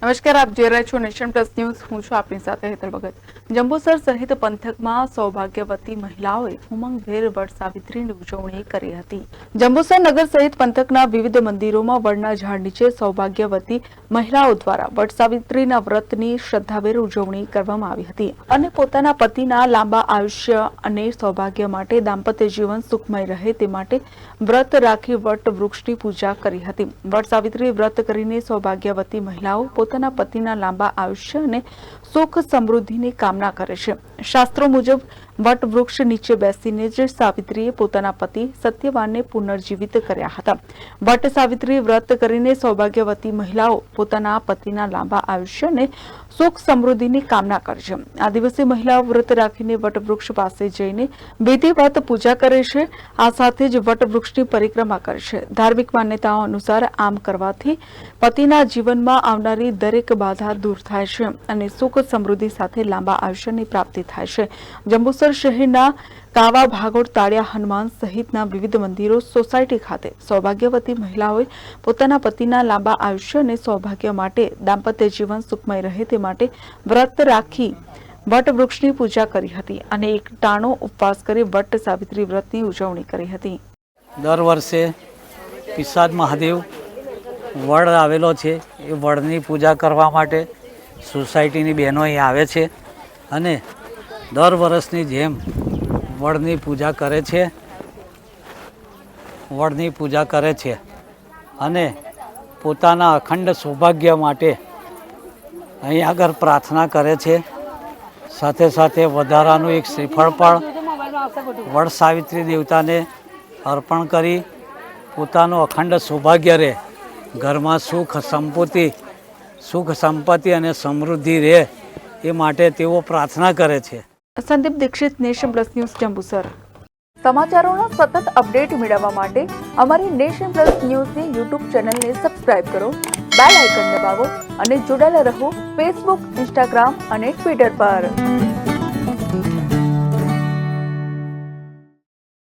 નમસ્કાર, આપ જોઈ રહ્યા છો નેશન પ્લસ ન્યૂઝ. હું છું આપની સાથે હેતલ ભગત. જંબુસર સહિત પંથકમાં સૌભાગ્યવતી મહિલાઓએ ઉમંગભેર વડ સાવિત્રીની ઉજવણી કરી હતી. જંબુસર નગર સહિત પંથકના વિવિધ મંદિરોમાં વડના ઝાડ નીચે સૌભાગ્યવતી મહિલાઓ દ્વારા વડ સાવિત્રીના વ્રતની શ્રદ્ધાભેર ઉજવણી કરવામાં આવી હતી અને પોતાના પતિના લાંબા આયુષ્ય અને સૌભાગ્ય માટે દાંપત્ય જીવન સુખમય રહે તે માટે વ્રત રાખી વટ વૃક્ષની પૂજા કરી હતી. વડ સાવિત્રી વ્રત કરીને સૌભાગ્યવતી મહિલાઓ પોતાના પતિના લાંબા આયુષ્ય અને સુખ સમૃદ્ધિની કામના કરે છે. શાસ્ત્રો મુજબ વટ વૃક્ષ નીચે બેસીને જ સાવિત્રીએ પોતાના પતિ સત્યવાનને પુનર્જીવિત કર્યા હતા. વટ સાવિત્રી વ્રત કરીને સૌભાગ્યવતી મહિલાઓ પોતાના પતિના લાંબા આયુષ્ય અને સુખ સમૃદ્ધિની કામના કરે છે. આ દિવસે મહિલાઓ વ્રત રાખીને વટ વૃક્ષ પાસે જઈને વિધિવત પૂજા કરે છે. આ સાથે જ વટ વૃક્ષની પરિક્રમા કરે છે. ધાર્મિક માન્યતાઓ અનુસાર આમ કરવાથી પતિના જીવનમાં આવનારી દરેક બાધા દૂર થાય છે અને સુખ સમૃદ્ધિ સાથે લાંબા આયુષ્યની પ્રાપ્તિ થાય છે. જંબુસર શહેરના કાવા, ભાગોળ, તાળિયા, હનુમાન સહિતના વિવિધ મંદિરો, સોસાયટી ખાતે સૌભાગ્યવતી મહિલાઓએ પોતાના પતિના લાંબા આયુષ્ય અને સૌભાગ્ય માટે દાંપત્ય જીવન સુખમય રહે તે માટે વ્રત રાખી વટ વૃક્ષની પૂજા કરી હતી અને એક ટાણો ઉપવાસ કરી વટ સાવિત્રી વ્રતની ઉજવણી કરી હતી. દર વર્ષે પિસાદ મહાદેવ વડ આવેલો છે. એ વડની પૂજા કરવા માટે સોસાયટીની બહેનો અહીં આવે છે અને દર વર્ષની જેમ વડની પૂજા કરે છે અને પોતાના અખંડ સૌભાગ્ય માટે અહીં આગળ પ્રાર્થના કરે છે. સાથે સાથે વધારાનું એક શ્રીફળ પણ વડ સાવિત્રી દેવતાને અર્પણ કરી પોતાનું અખંડ સૌભાગ્ય રહે, ઘરમાં સુખ સંપત્તિ અને સમૃદ્ધિ રહે એ માટે તેઓ પ્રાર્થના કરે છે. Sandeep Dixit, nation plus news, Jambusar. સમાચારોના સતત અપડેટ મેળવવા માટે અમારી નેશન પ્લસ ન્યૂઝની યુટ્યુબ ચેનલને સબસ્ક્રાઇબ કરો, બેલ આઇકન દબાવો અને જોડાયેલા રહો ફેસબુક, ઇન્સ્ટાગ્રામ અને ટ્વિટર પર.